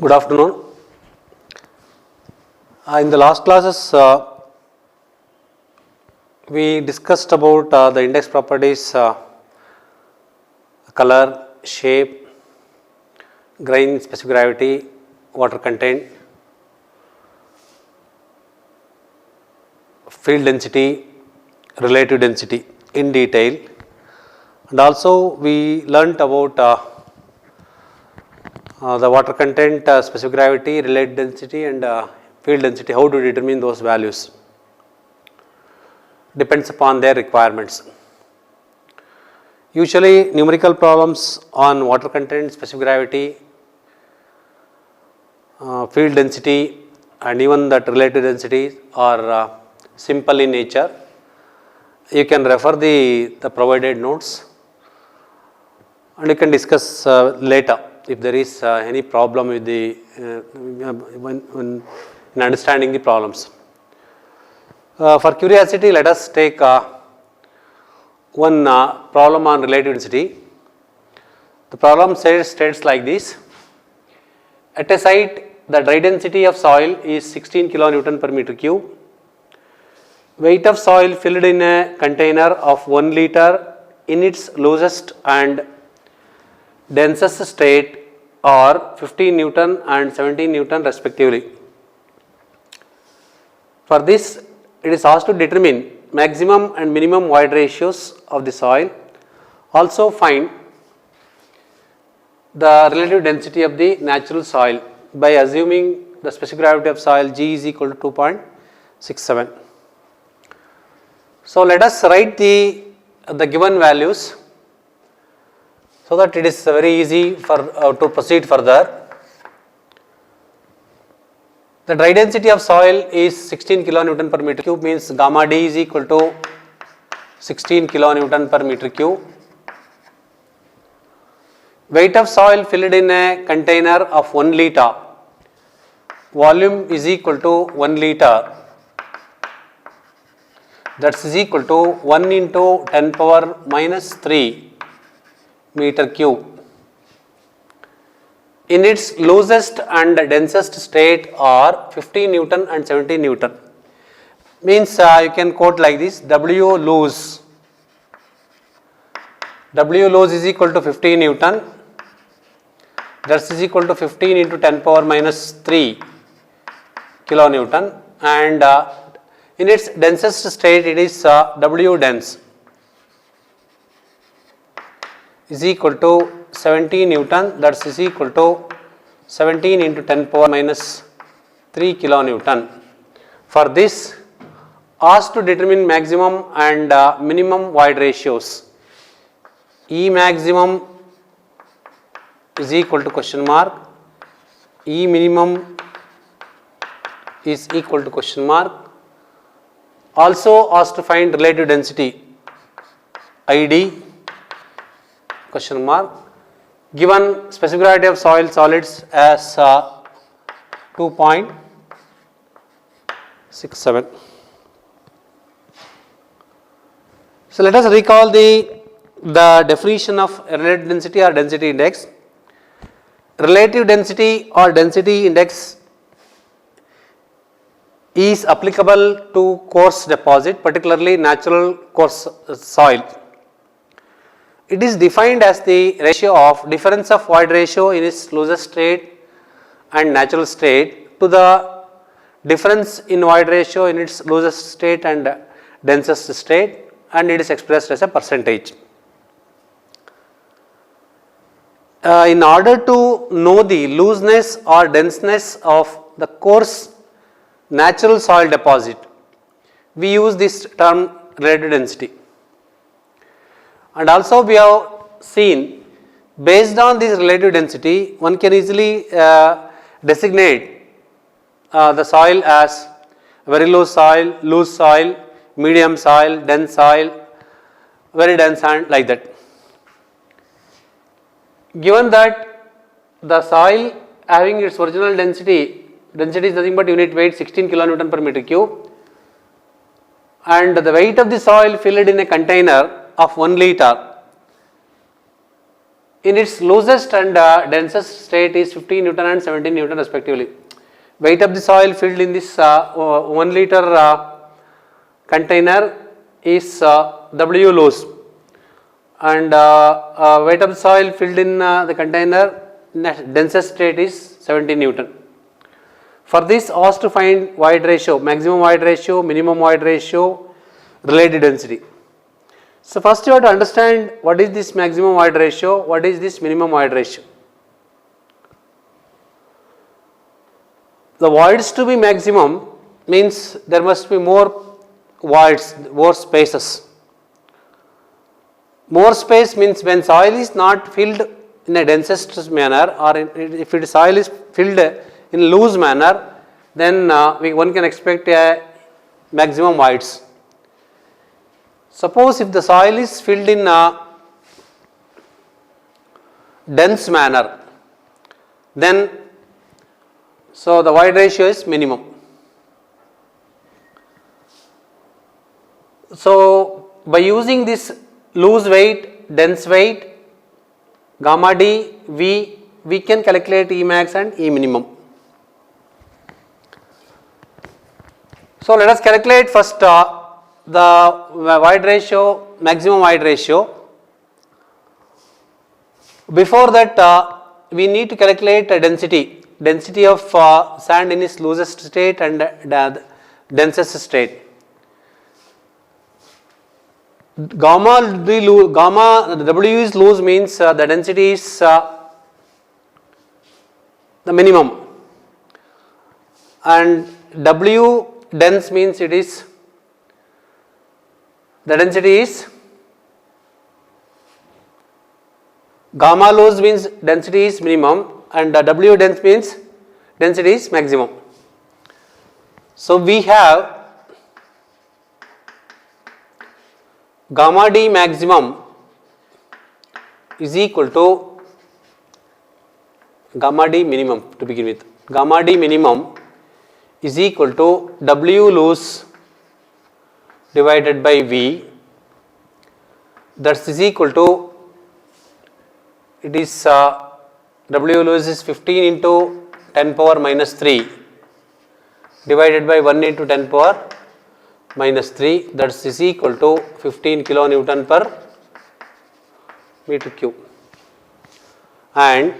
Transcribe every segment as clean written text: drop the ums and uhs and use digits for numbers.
Good afternoon. In the last classes, we discussed about the index properties, color, shape, grain, specific gravity, water content, field density, relative density in detail, and also we learnt about the water content, specific gravity, relative density and field density, how to determine those values, depends upon their requirements. Usually numerical problems on water content, specific gravity, field density and even that relative density are simple in nature. You can refer the provided notes and you can discuss later if there is any problem with the in understanding the problems. For curiosity, let us take one problem on relative density. The problem states like this: at a site, the dry density of soil is 16 kilonewton per meter cube. Weight of soil filled in a container of 1 liter in its loosest and densest state are 15 Newton and 17 Newton respectively. For this, it is asked to determine maximum and minimum void ratios of the soil. Also find the relative density of the natural soil by assuming the specific gravity of soil G is equal to 2.67. So let us write the given values so that it is very easy for to proceed further. The dry density of soil is 16 kilonewton per meter cube, means gamma D is equal to 16 kilonewton per meter cube. Weight of soil filled in a container of 1 liter, volume is equal to 1 liter, that is equal to 1 into 10 power minus 3 meter cube. In its loosest and densest state are 15 Newton and 17 Newton. Means you can quote like this: W loose is equal to 15 Newton, that is equal to 15 into 10 power minus 3 kilonewton, and in its densest state it is W dense is equal to 17 Newton, that is equal to 17 into 10 power minus 3 kilonewton. For this, asked to determine maximum and minimum void ratios. E maximum is equal to question mark, E minimum is equal to question mark. Also asked to find relative density ID question mark. Given specific gravity of soil solids as 2.67. So let us recall the definition of relative density or density index. Relative density or density index is applicable to coarse deposit, particularly natural coarse soil. It is defined as the ratio of difference of void ratio in its loosest state and natural state to the difference in void ratio in its loosest state and densest state, and it is expressed as a percentage. In order to know the looseness or denseness of the coarse natural soil deposit, we use this term relative density. And also we have seen, based on this relative density, one can easily designate the soil as very loose soil, medium soil, dense soil, very dense, and like that. Given that the soil having its original density is nothing but unit weight 16 kilonewton per meter cube, and the weight of the soil filled in a container of 1 liter in its loosest and densest state is 15 Newton and 17 Newton respectively. Weight of the soil filled in this 1 liter container is W loose, and weight of the soil filled in the container densest state is 17 Newton. For this, ask to find void ratio, maximum void ratio, minimum void ratio, related density. So first you have to understand what is this maximum void ratio, what is this minimum void ratio. The voids to be maximum means there must be more voids, more spaces. More space means when soil is not filled in a densest manner, or if the soil is filled in loose manner, then one can expect a maximum voids. Suppose if the soil is filled in a dense manner, then so the void ratio is minimum. So by using this loose weight, dense weight, gamma D, we can calculate E max and E minimum. So let us calculate first the void ratio, maximum void ratio. Before that we need to calculate density of sand in its loosest state and the densest state. Gamma W is loose means the density is the minimum, and W dense means it is the density is gamma loose means density is minimum, and W dense means density is maximum. So we have gamma D maximum is equal to gamma D minimum to begin with. Gamma D minimum is equal to W loose divided by V, that is equal to, it is W loose is 15 into 10 power minus 3 divided by 1 into 10 power minus 3, that is equal to 15 kilonewton per meter cube. And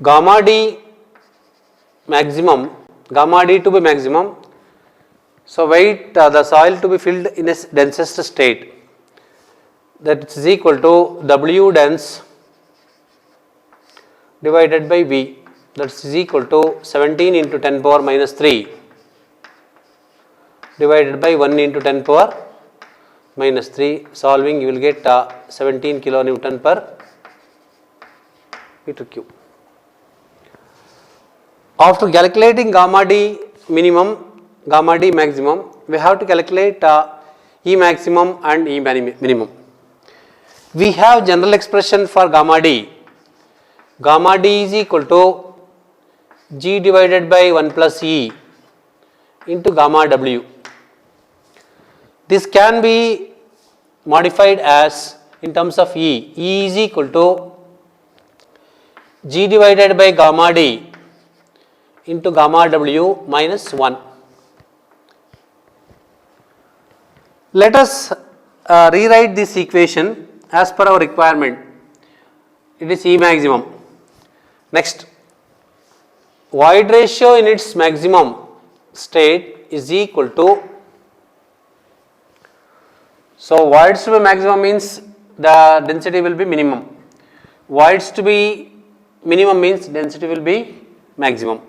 gamma D maximum, gamma D to be maximum, so wait the soil to be filled in a densest state, that is equal to W dense divided by V, that is equal to 17 into 10 power minus 3 divided by 1 into 10 power minus 3. Solving you will get 17 kilonewton per meter cube. After calculating gamma D minimum, gamma D maximum, we have to calculate E maximum and E minimum. We have general expression for gamma D. Gamma D is equal to G divided by 1 plus E into gamma W. This can be modified as in terms of E. E is equal to G divided by gamma D into gamma W minus 1. Let us rewrite this equation as per our requirement. It is E maximum. Next, void ratio in its maximum state is equal to, so voids to be maximum means the density will be minimum. Voids to be minimum means density will be maximum.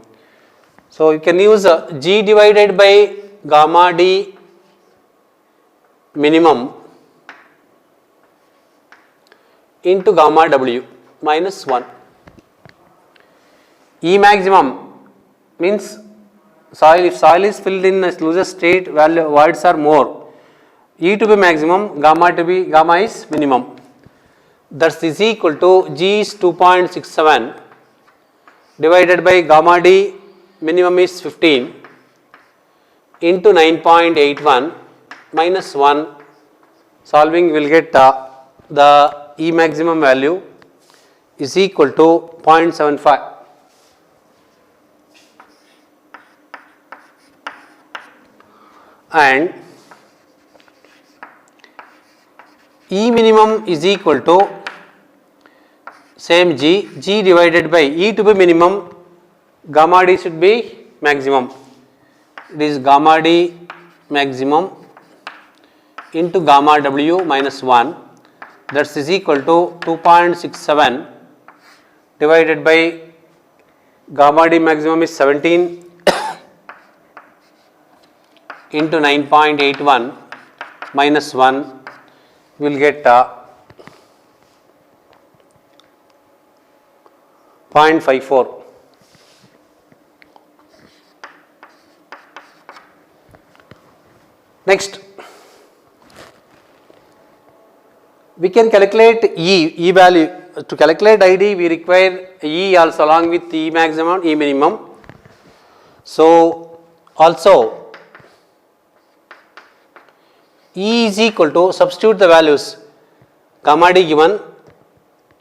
So you can use G divided by gamma D minimum into gamma W minus 1. E maximum means soil, if soil is filled in a loosest state, value voids are more. E to be maximum, gamma is minimum. That is equal to G is 2.67 divided by gamma D minimum is 15 into 9.81 minus 1. Solving will get the E maximum value is equal to 0.75. And E minimum is equal to same G divided by E to be minimum, gamma D should be maximum. It is gamma D maximum into gamma W minus 1, that is equal to 2.67 divided by gamma D maximum is 17 into 9.81 minus 1, we will get 0.54. Next, we can calculate E value. To calculate ID, we require E also along with E maximum, E minimum. So, also E is equal to, substitute the values, gamma D given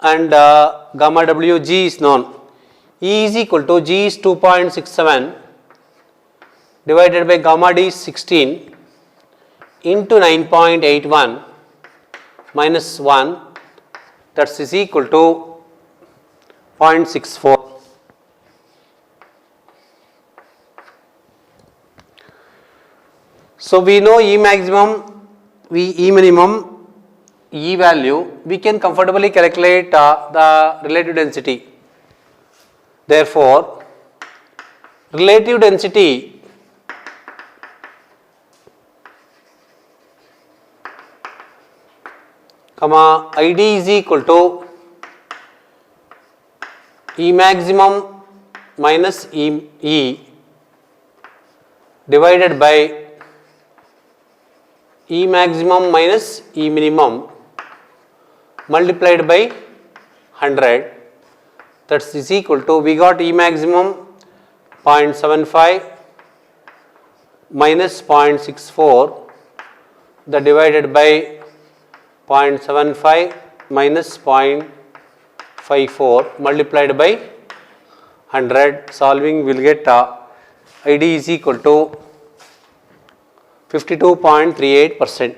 and gamma W G is known. E is equal to, G is 2.67 divided by gamma D is 16 into 9.81 minus 1, that is equal to 0.64. So, we know E maximum, E minimum, E value, we can comfortably calculate the relative density. Therefore, relative density comma ID is equal to E maximum minus E divided by E maximum minus E minimum multiplied by 100, that is equal to, we got E maximum 0.75 minus 0.64, the divided by 0.75 minus 0.54 multiplied by 100, solving we will get ID is equal to 52.38%.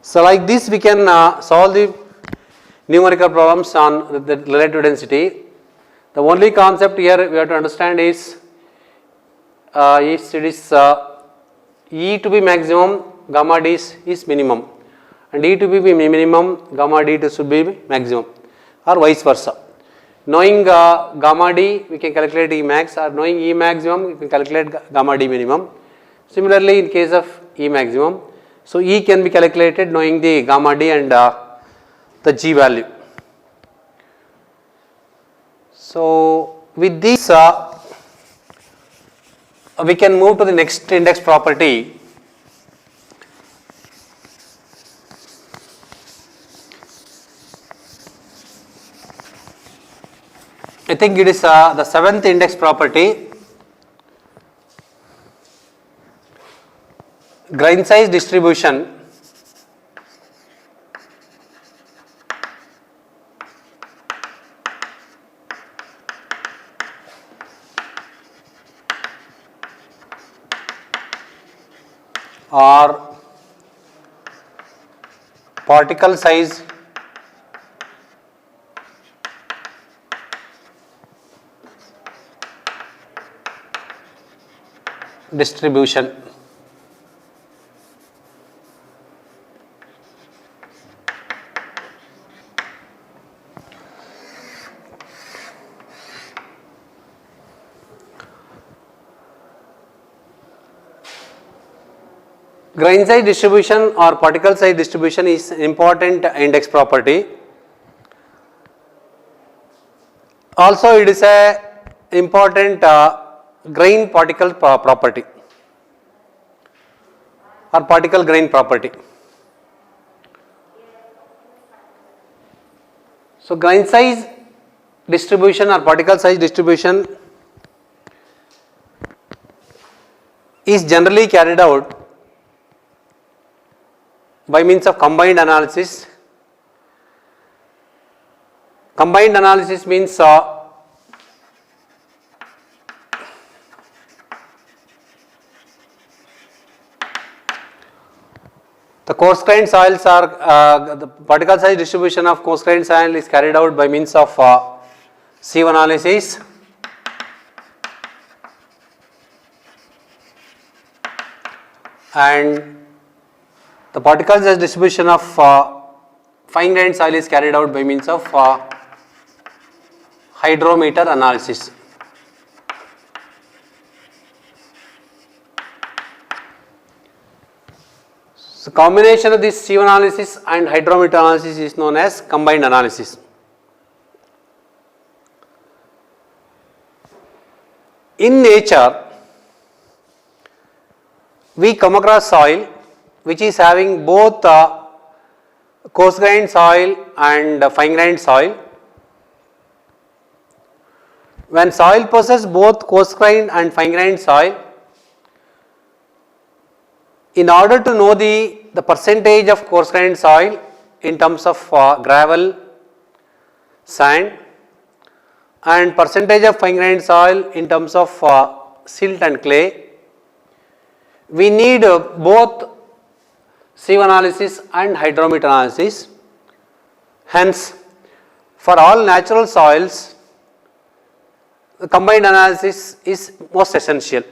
So, like this we can solve the numerical problems on the relative density. The only concept here we have to understand is it is E to be maximum, gamma D is minimum, and E to be minimum, gamma D should be maximum, or vice versa. Knowing gamma D, we can calculate E max, or knowing E maximum, we can calculate gamma D minimum. Similarly, in case of E maximum, so E can be calculated knowing the gamma D and the G value. So, with this we can move to the next index property. I think it is the seventh index property, grain size distribution. Or particle size distribution. Grain size distribution or particle size distribution is an important index property. Also, it is a important grain particle property or particle grain property. So, grain size distribution or particle size distribution is generally carried out by means of combined analysis. Combined analysis means the coarse grained soils are the particle size distribution of coarse grained soil is carried out by means of sieve analysis. And the particle size distribution of fine grained soil is carried out by means of hydrometer analysis. So, combination of this sieve analysis and hydrometer analysis is known as combined analysis. In nature, we come across soil which is having both coarse grained soil and fine grained soil. When soil possesses both coarse grained and fine grained soil, in order to know the percentage of coarse grained soil in terms of gravel, sand, and percentage of fine grained soil in terms of silt and clay, we need both sieve analysis and hydrometer analysis. Hence, for all natural soils, the combined analysis is most essential.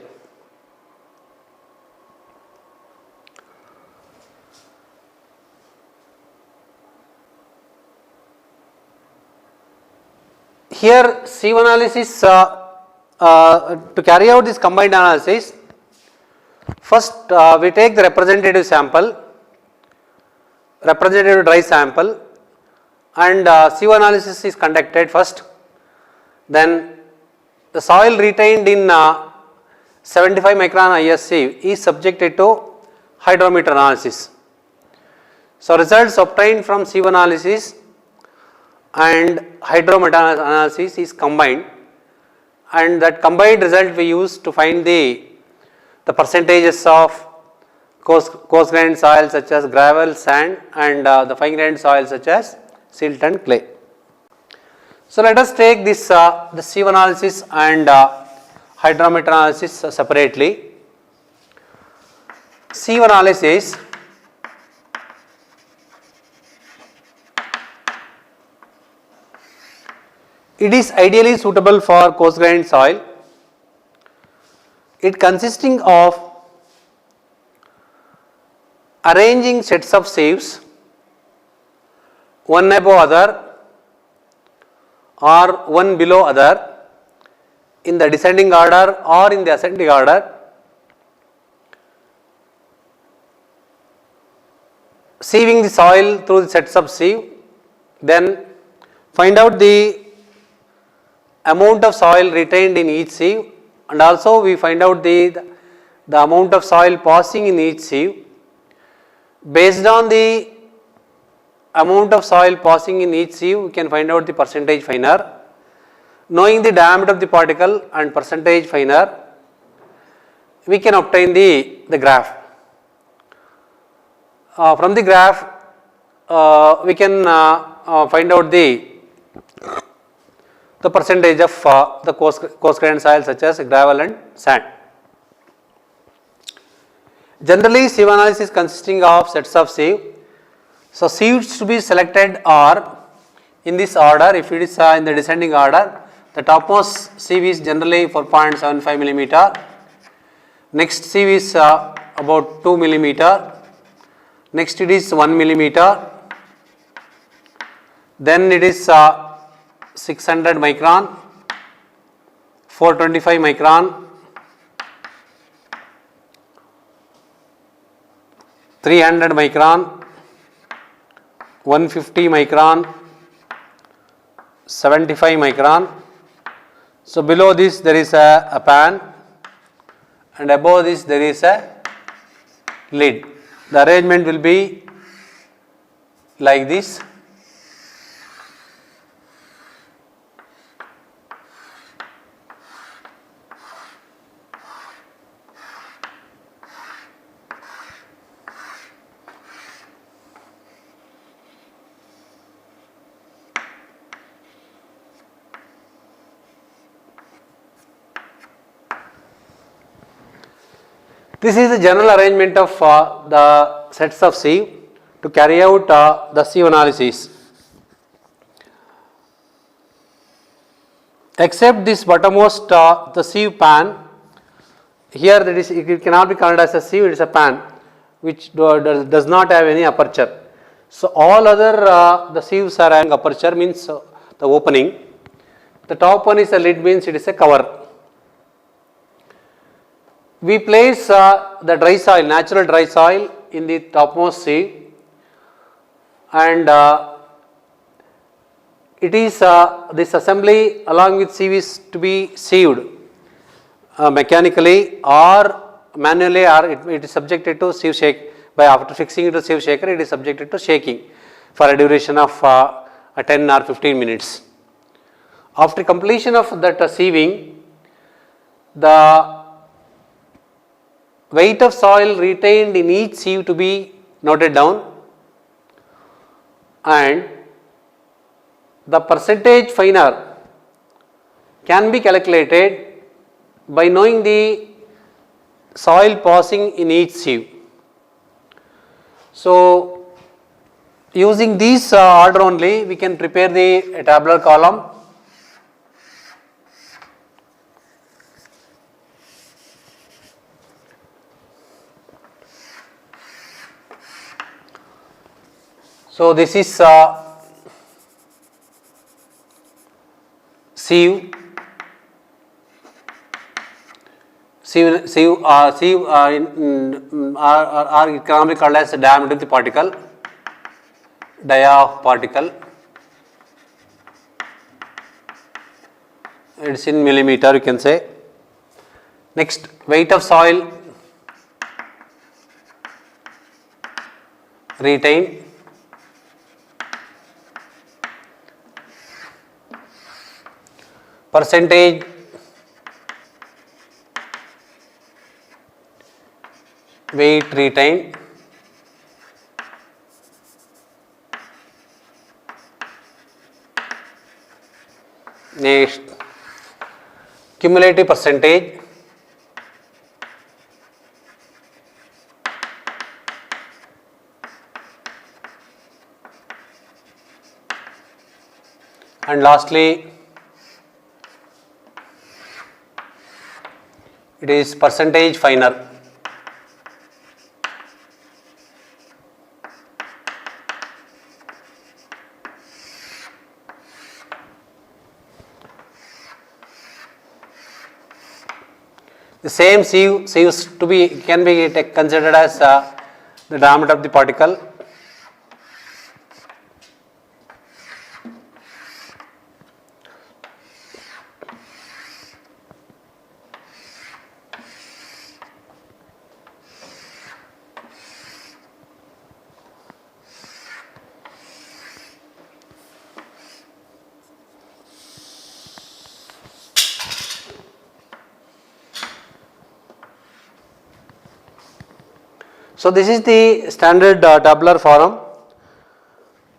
Here, sieve analysis, to carry out this combined analysis, first we take the representative sample, representative dry sample, and sieve analysis is conducted first. Then the soil retained in 75 micron IS sieve is subjected to hydrometer analysis. So, results obtained from sieve analysis and hydrometer analysis is combined, and that combined result we use to find the percentages of coarse grained soil such as gravel, sand, and the fine grained soil such as silt and clay. So, let us take this the sieve analysis and hydrometer analysis separately. Sieve analysis, it is ideally suitable for coarse grained soil. It consisting of arranging sets of sieves one above other or one below other in the descending order or in the ascending order, sieving the soil through the sets of sieve, then find out the amount of soil retained in each sieve, and also we find out the amount of soil passing in each sieve. Based on the amount of soil passing in each sieve, we can find out the percentage finer. Knowing the diameter of the particle and percentage finer, we can obtain the graph. From the graph, we can find out the percentage of the coarse grained soil such as gravel and sand. Generally, sieve analysis consisting of sets of sieve. So, sieves to be selected are in this order. If it is in the descending order, the topmost sieve is generally 4.75 millimeter. Next sieve is about 2 millimeter. Next it is 1 millimeter. Then it is 600 micron, 425 micron, 300 micron, 150 micron, 75 micron. So, below this there is a pan, and above this there is a lid. The arrangement will be like this. This is the general arrangement of the sets of sieve to carry out the sieve analysis. Except this bottommost the sieve pan, here that is, it cannot be considered as a sieve, it is a pan which does not have any aperture. So all other the sieves are having aperture, means the opening. The top one is a lid, means it is a cover. We place the dry soil, natural dry soil, in the topmost sieve, and it is this assembly along with sieve is to be sieved mechanically or manually, or it is subjected to sieve shake. By after fixing it to sieve shaker, it is subjected to shaking for a duration of 10 or 15 minutes. After completion of that sieving, the weight of soil retained in each sieve to be noted down, and the percentage finer can be calculated by knowing the soil passing in each sieve. So using this order only, we can prepare the tabular column. So this is sieve. Sieve are it can be called as the diameter of the particle, dia of particle. It is in millimeter, you can say. Next, weight of soil retained. Percentage weight retained. Next, cumulative percentage. And lastly, it is percentage finer. The same sieves to be can be considered as the diameter of the particle. So this is the standard tabular form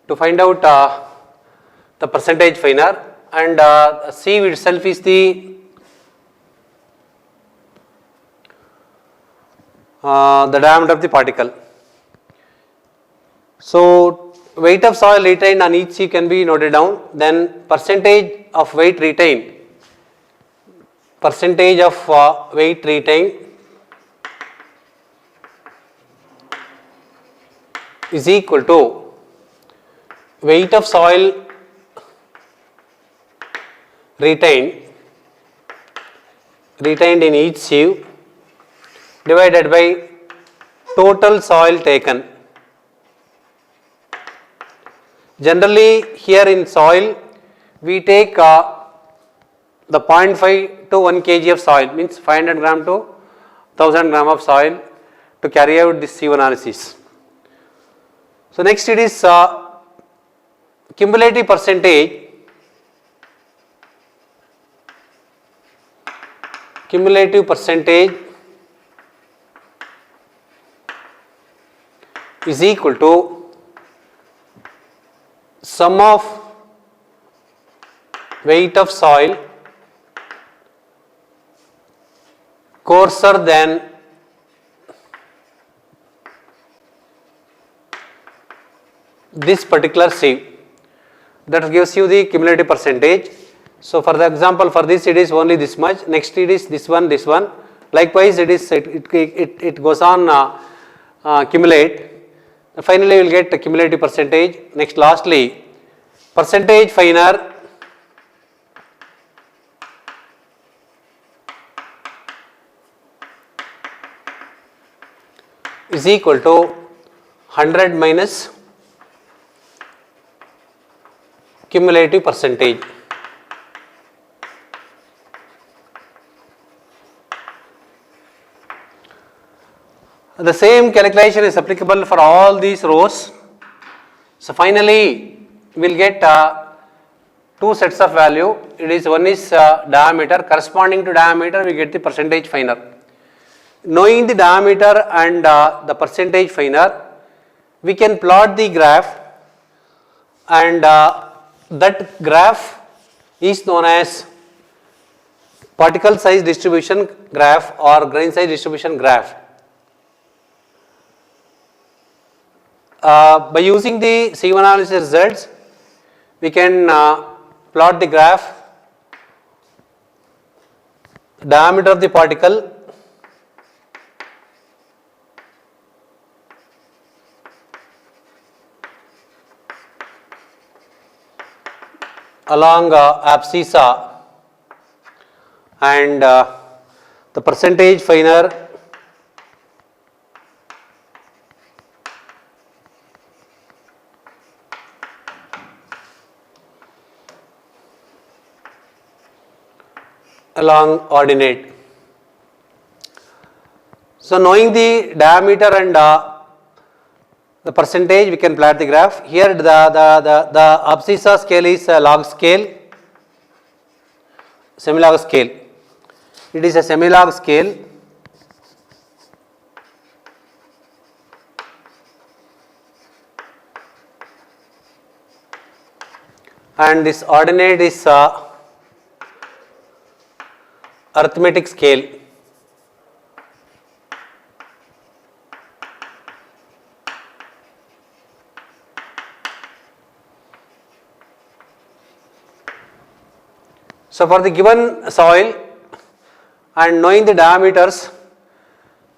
to find out the percentage finer, and sieve itself is the diameter of the particle. So weight of soil retained on each sieve can be noted down. Then percentage of weight retained, weight retained is equal to weight of soil retained in each sieve divided by total soil taken. Generally, here in soil we take the 0.5 to 1 kg of soil, means 500 gram to 1000 gram of soil to carry out this sieve analysis. So next it is cumulative percentage. Cumulative percentage is equal to sum of weight of soil coarser than this particular sieve. That gives you the cumulative percentage. So for the example, for this it is only this much, next it is this one, likewise it goes on accumulate. Finally you will get the cumulative percentage. Next lastly, percentage finer is equal to 100 minus cumulative percentage. The same calculation is applicable for all these rows. So finally we will get two sets of value. It is one is diameter, corresponding to diameter we get the percentage finer. Knowing the diameter and the percentage finer, we can plot the graph, and that graph is known as particle size distribution graph or grain size distribution graph. By using the sieve analysis results, we can plot the graph, diameter of the particle, along abscissa, and the percentage finer along ordinate. So knowing the diameter and the percentage, we can plot the graph. Here the abscissa scale is a log scale, semi-log scale. It is a semi-log scale. And this ordinate is arithmetic scale. So for the given soil and knowing the diameters,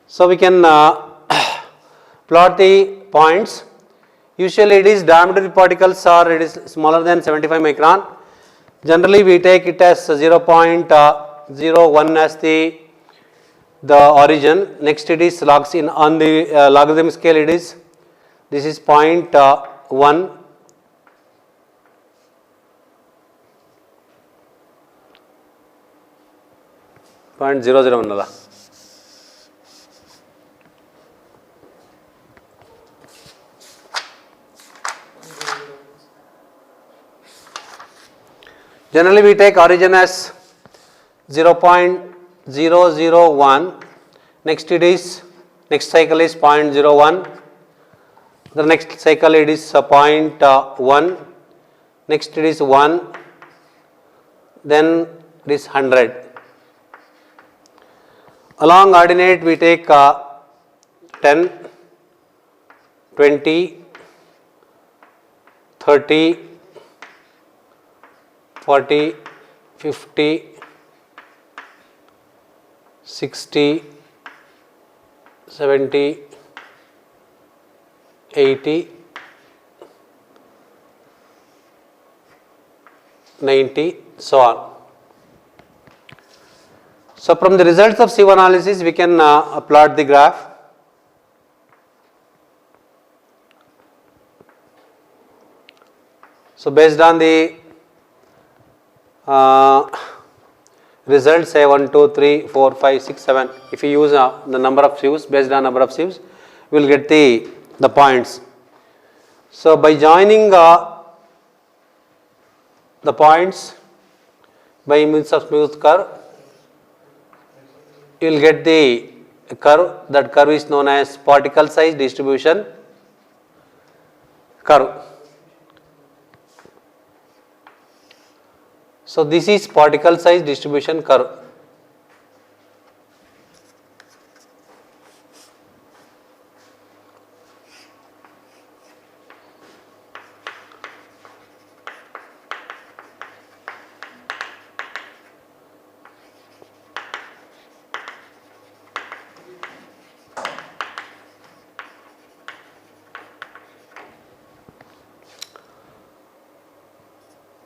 so we can plot the points. Usually it is diameter of particles or it is smaller than 75 micron. Generally we take it as 0.01 as the origin. Next it is logs in on the logarithm scale, it is this is 0.1. .001 Generally we take origin as 0.001. Next it is, next cycle is 0.01. The next cycle it is 0.1. Next it is 1. Then it is 100. Along ordinate we take 10, 20, 30, 40, 50, 60, 70, 80, 90, so on. So from the results of sieve analysis, we can plot the graph. So based on the results, say 1, 2, 3, 4, 5, 6, 7. If you use the number of sieves, based on number of sieves, we will get the points. So by joining the points by means of smooth curve, you will get the curve. That curve is known as particle size distribution curve. So this is particle size distribution curve.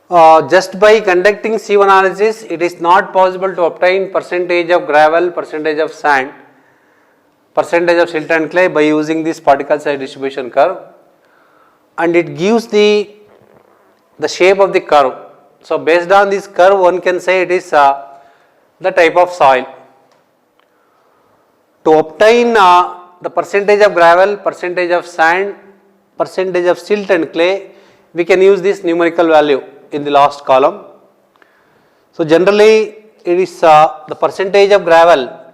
Just by conducting sieve analysis, it is not possible to obtain percentage of gravel, percentage of sand, percentage of silt and clay by using this particle size distribution curve, and it gives the shape of the curve. So based on this curve, one can say it is the type of soil. To obtain the percentage of gravel, percentage of sand, percentage of silt and clay, we can use this numerical value in the last column. So generally it is the percentage of gravel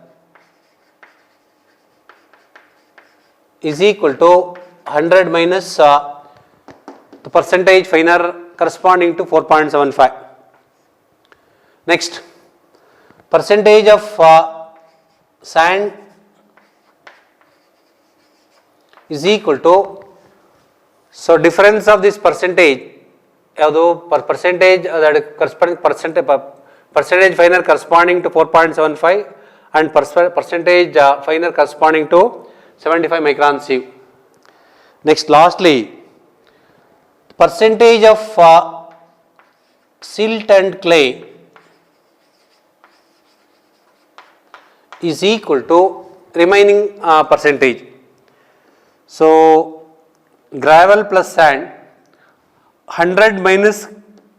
is equal to 100 minus the percentage finer corresponding to 4.75. Next, percentage of sand is equal to, so difference of this percentage, although percentage that corresponding percentage finer corresponding to 4.75 and percentage finer corresponding to 75 micron sieve. Next, lastly, percentage of silt and clay is equal to remaining percentage. So gravel plus sand, 100 minus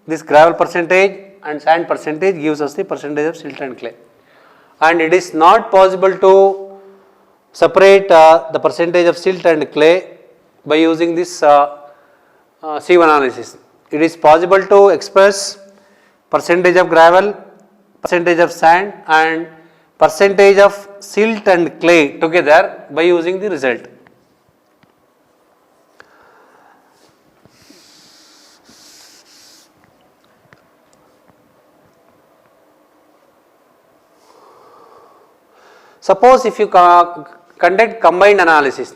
this gravel percentage and sand percentage gives us the percentage of silt and clay, and it is not possible to separate the percentage of silt and clay by using this sieve analysis. It is possible to express percentage of gravel, percentage of sand and percentage of silt and clay together by using the result. Suppose if you conduct combined analysis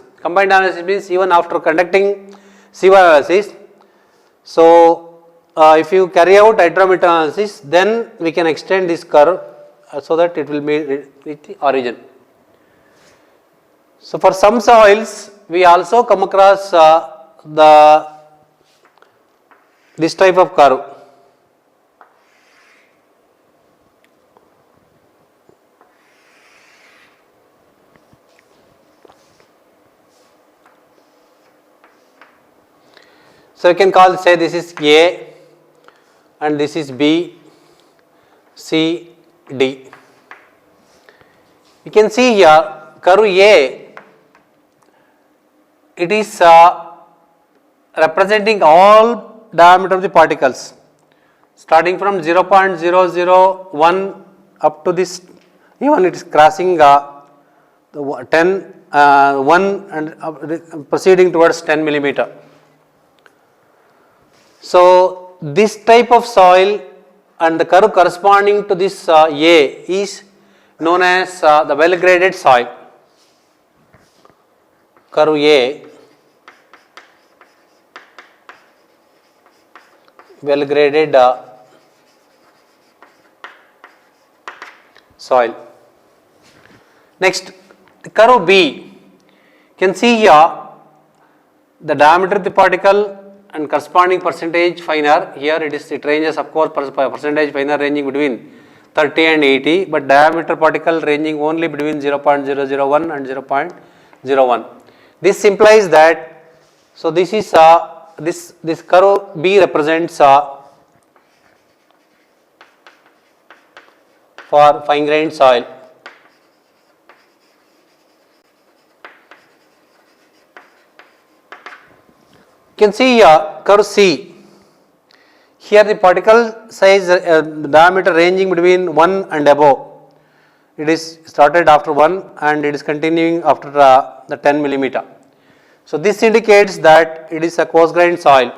means even after conducting sieve analysis, so if you carry out hydrometer analysis, then we can extend this curve so that it will meet the origin. So for some soils we also come across this type of curve. So you can say this is A and this is B, C, D. You can see here curve A, it is representing all diameter of the particles starting from 0.001 up to this, even it is crossing the 1 and proceeding towards 10 millimeter. So this type of soil and the curve corresponding to this A is known as the well graded soil. Curve A, well graded soil. Next, the curve B, you can see here the diameter of the particle and corresponding percentage finer. Here it ranges, of course, percentage finer ranging between 30 and 80, but diameter particle ranging only between 0.001 and 0.01. This implies that, so this is this curve B represents for fine grained soil. You can see curve C. Here the particle size diameter ranging between 1 and above. It is started after 1 and it is continuing after the 10 millimeter. So this indicates that it is a coarse grained soil.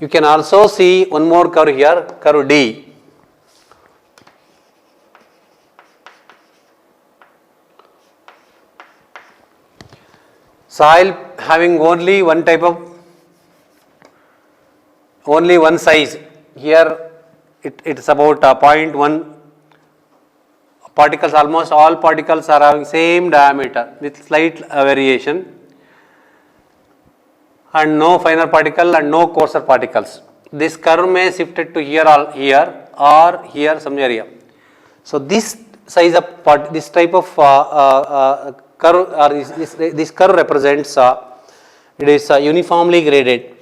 You can also see one more curve here, curve D. Soil having only one type of, only one size, here it's about 0.1 particles, almost all particles are having same diameter with slight variation, and no finer particle and no coarser particles. This curve may shifted to here or here some area. So this size of this type of curve, or this curve represents it is uniformly graded.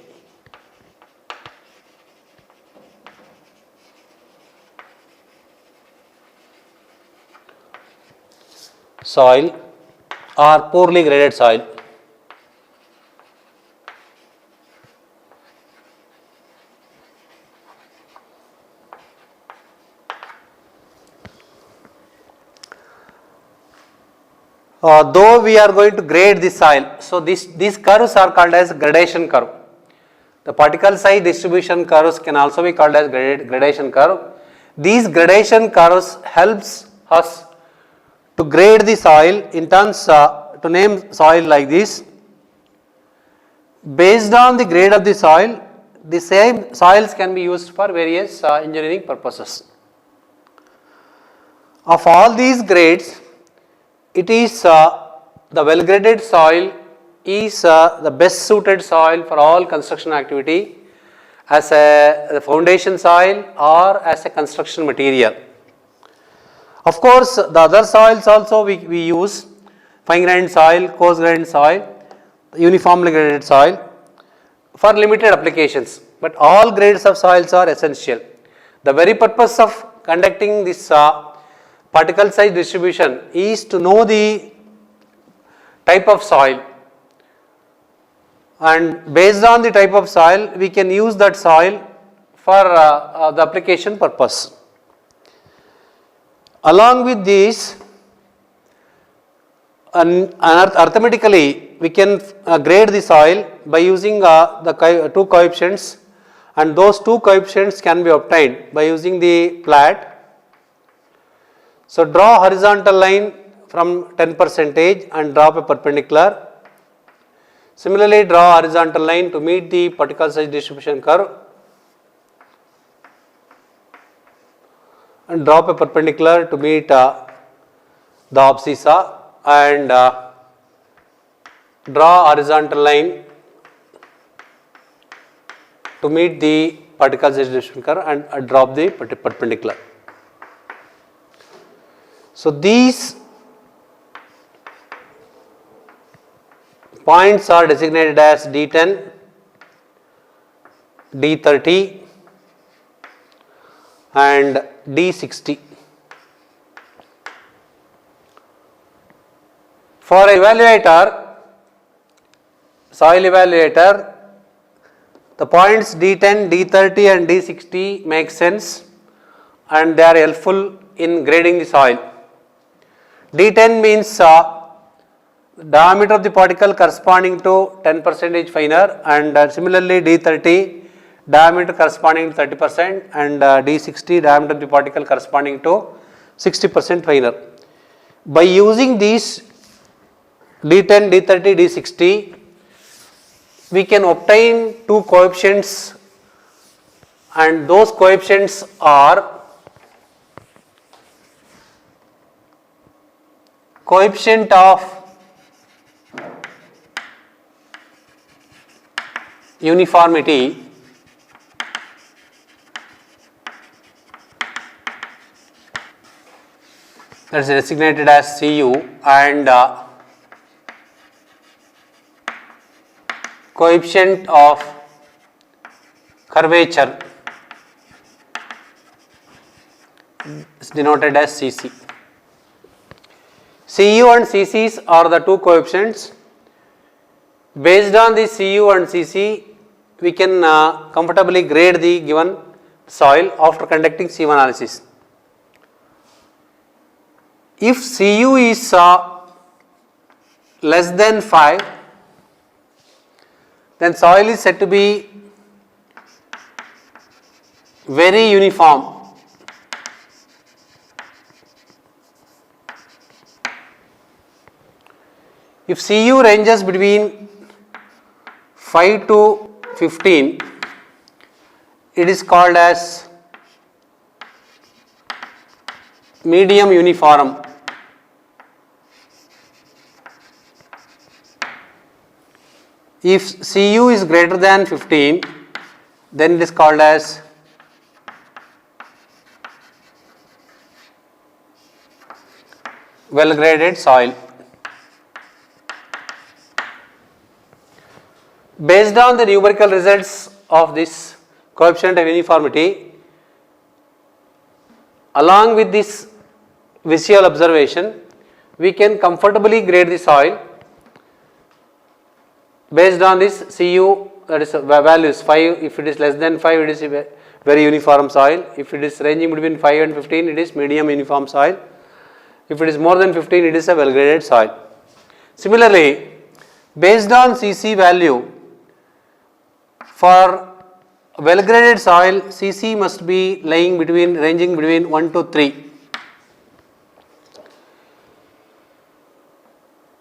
Soil or poorly graded soil. Though we are going to grade the soil, so these curves are called as gradation curve. The particle size distribution curves can also be called as gradation curve. These gradation curves helps us to grade the soil in terms to name soil like this. Based on the grade of the soil, the same soils can be used for various engineering purposes. Of all these grades, it is the well graded soil is the best suited soil for all construction activity as a foundation soil or as a construction material. Of course, the other soils also we use, fine grained soil, coarse grained soil, uniformly graded soil for limited applications, but all grades of soils are essential. The very purpose of conducting this particle size distribution is to know the type of soil, and based on the type of soil we can use that soil for the application purpose. Along with this, arithmetically we can grade the soil by using the two coefficients, and those two coefficients can be obtained by using the plot. So draw horizontal line from 10% and drop a perpendicular. Similarly, draw horizontal line to meet the particle size distribution curve and drop a perpendicular to meet the abscissa, and draw horizontal line to meet the particle size distribution curve and drop the perpendicular. So these points are designated as D10, D30 and D60. For evaluator, soil evaluator, the points D10, D30 and D60 make sense and they are helpful in grading the soil. D10 means diameter of the particle corresponding to 10% finer, and similarly D30 diameter corresponding to 30% and D60 diameter of the particle corresponding to 60% finer. By using these D10, D30, D60, we can obtain two coefficients, and those coefficients are coefficient of uniformity that is designated as Cu, and coefficient of curvature is denoted as Cc. Cu and Cc's are the two coefficients. Based on the Cu and Cc, we can comfortably grade the given soil after conducting sieve analysis. If Cu is less than 5, then soil is said to be very uniform. If Cu ranges between 5 to 15, it is called as medium uniform. If Cu is greater than 15, then it is called as well graded soil. Based on the numerical results of this coefficient of uniformity, along with this visual observation, we can comfortably grade the soil based on this Cu, that is values 5. If it is less than 5, it is a very uniform soil. If it is ranging between 5 and 15, it is medium uniform soil. If it is more than 15, it is a well graded soil. Similarly, based on Cc value, for well graded soil, Cc must be ranging between 1 to 3.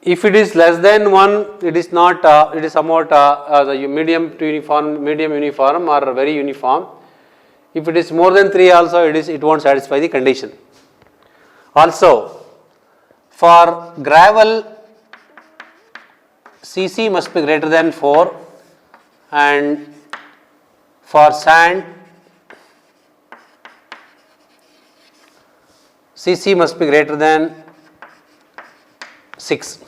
If it is less than 1, it is not, it is somewhat the medium uniform or very uniform. If it is more than 3 also, it won't satisfy the condition. Also, for gravel, Cc must be greater than 4, and for sand, Cc must be greater than 6.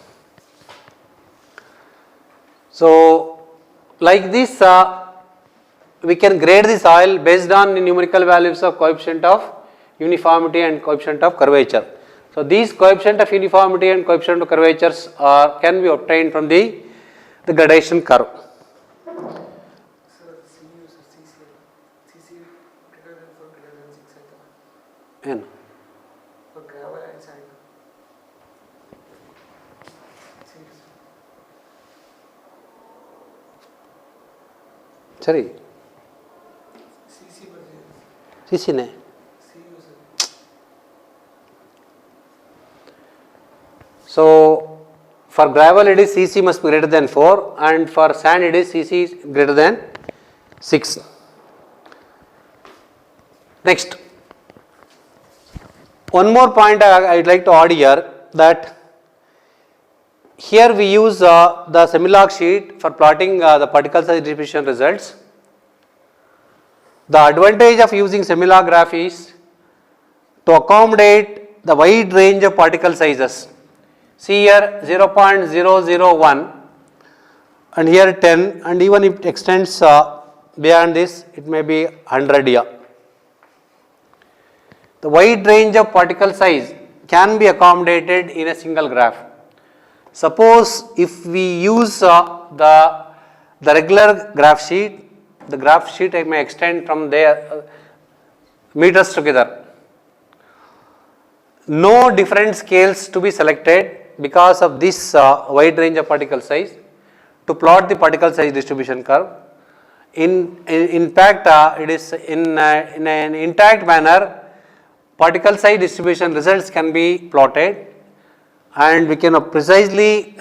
So, like this, we can grade the soil based on the numerical values of coefficient of uniformity and coefficient of curvature. So, these coefficient of uniformity and coefficient of curvatures can be obtained from the gradation curve. N. For gravel and sand. Sorry. CC ne. So, for gravel it is Cc must be greater than 4, and for sand it is Cc is greater than 6. Next, one more point I would like to add here, that here we use the Semilog sheet for plotting the particle size distribution results. The advantage of using Semilog graph is to accommodate the wide range of particle sizes. See here 0.001 and here 10, and even if it extends beyond this, it may be 100 here. The wide range of particle size can be accommodated in a single graph. Suppose if we use the regular graph sheet, the graph sheet may extend from there meters together. No different scales to be selected because of this wide range of particle size to plot the particle size distribution curve. In fact, it is in an intact manner, particle size distribution results can be plotted, and we can precisely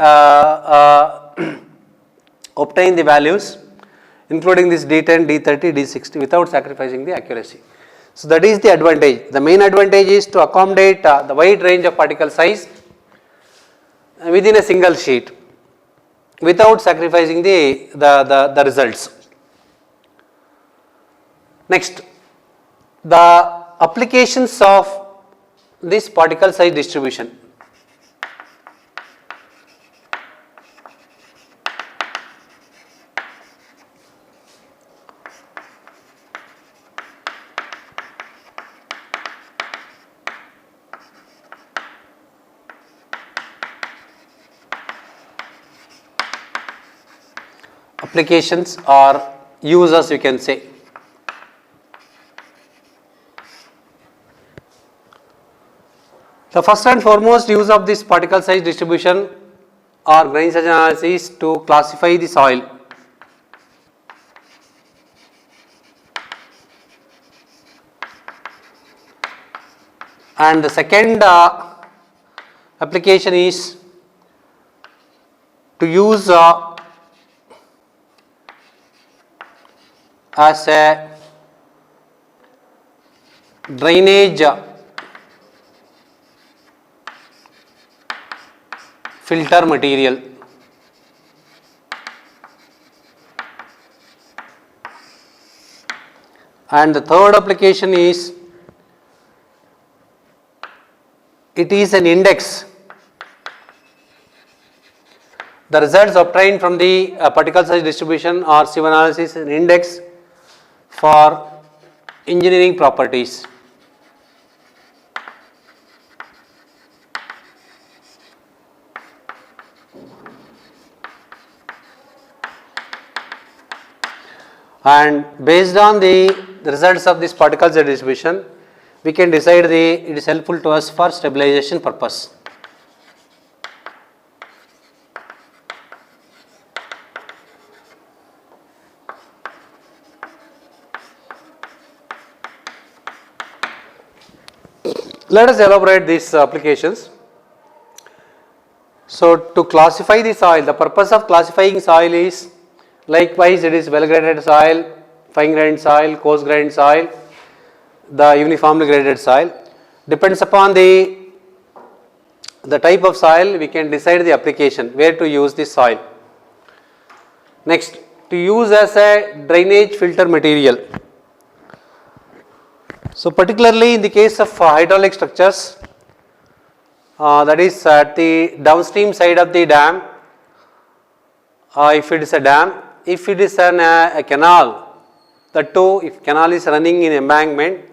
obtain the values including this D10, D30, D60 without sacrificing the accuracy. So, that is the advantage. The main advantage is to accommodate the wide range of particle size within a single sheet without sacrificing the results. Next, the applications of this particle size distribution. Applications or uses, you can say. The first and foremost use of this particle size distribution or grain size analysis to classify the soil. And the second application is to use as a drainage filter material. And the third application is, it is an index. The results obtained from the particle size distribution or sieve analysis is an index for engineering properties. And based on the results of this particle size distribution, we can decide it is helpful to us for stabilization purpose. Let us elaborate these applications. So, to classify the soil, the purpose of classifying soil is, likewise it is well graded soil, fine grained soil, coarse grained soil, the uniformly graded soil. Depends upon the type of soil, we can decide the application, where to use this soil. Next, to use as a drainage filter material. So, particularly in the case of hydraulic structures, that is at the downstream side of the dam, if it is a dam, if it is a canal, that too, if canal is running in embankment,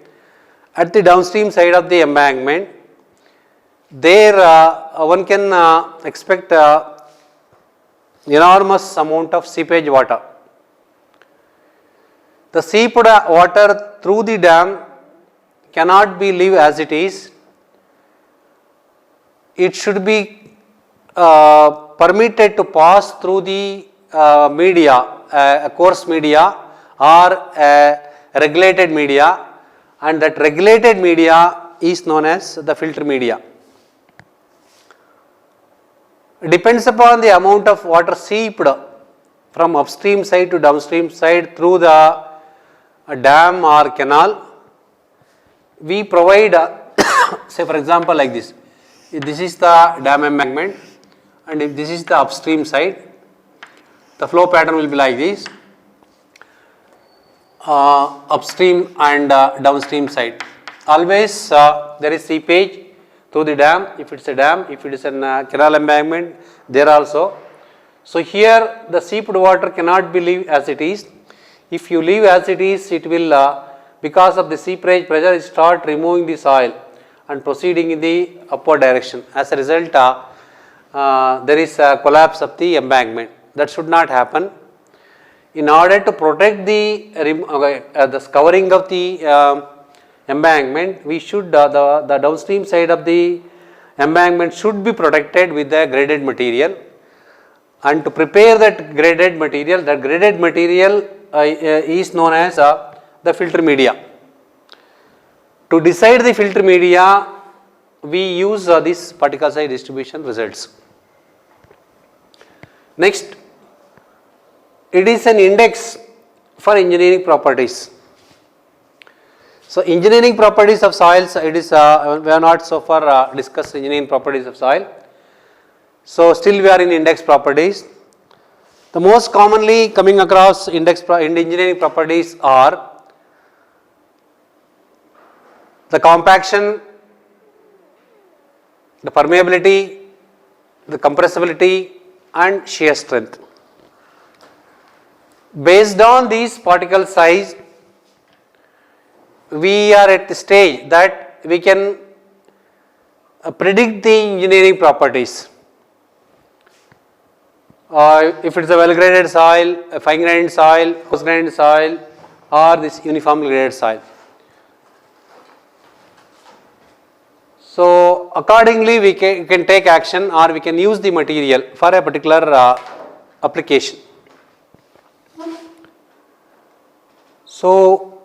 at the downstream side of the embankment, there one can expect enormous amount of seepage water. The seeped water through the dam cannot be leave as it is. It should be permitted to pass through the media, a coarse media or a regulated media, and that regulated media is known as the filter media. It depends upon the amount of water seeped from upstream side to downstream side through the dam or canal. We provide say for example like this, if this is the dam embankment and if this is the upstream side, the flow pattern will be like this, upstream and downstream side. Always there is seepage through the dam, if it is a dam, if it is a canal embankment, there also. So here the seeped water cannot be leave as it is. If you leave as it is, it will because of the seepage pressure, it start removing the soil and proceeding in the upward direction. As a result, there is a collapse of the embankment. That should not happen. In order to protect the covering of the embankment, we should the downstream side of the embankment should be protected with the graded material. And to prepare that graded material is known as the filter media. To decide the filter media, we use this particle size distribution results. Next, it is an index for engineering properties. So, engineering properties of soils, it is we have not so far discussed engineering properties of soil. So, still we are in index properties. The most commonly coming across in engineering properties are the compaction, the permeability, the compressibility and shear strength. Based on these particle size, we are at the stage that we can predict the engineering properties. If it is a well graded soil, a fine grained soil, coarse grained soil or this uniformly graded soil. So, accordingly we can take action or we can use the material for a particular application. So,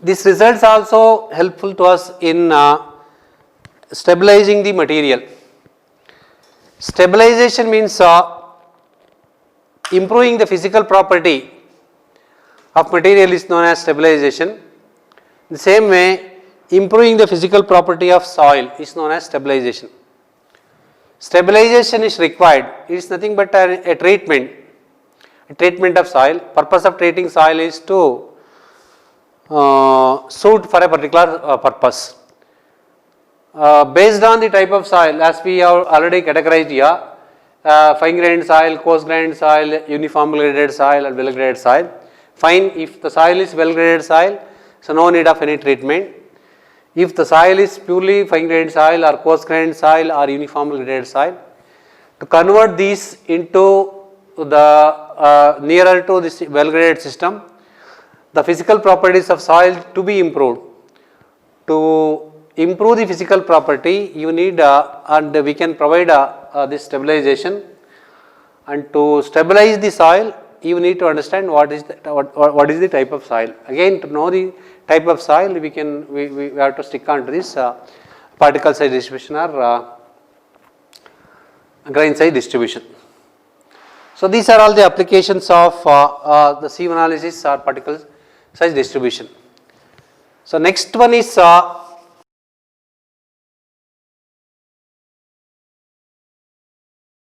these results also helpful to us in stabilizing the material. Stabilization means improving the physical property of material is known as stabilization. In the same way, improving the physical property of soil is known as stabilization. Stabilization is required. It is nothing but a treatment of soil. Purpose of treating soil is to suit for a particular purpose. Based on the type of soil, as we have already categorized here, fine grained soil, coarse grained soil, uniform graded soil and well graded soil. Fine, if the soil is well graded soil, so no need of any treatment. If the soil is purely fine grained soil or coarse grained soil or uniform graded soil, to convert these into the nearer to this well graded system, the physical properties of soil to be improved. To improve the physical property, you need and we can provide this stabilization, and to stabilize the soil you need to understand what is the type of soil. Again, to know the type of soil, we have to stick on to this particle size distribution or grain size distribution. So these are all the applications of the sieve analysis or particle size distribution. So next one is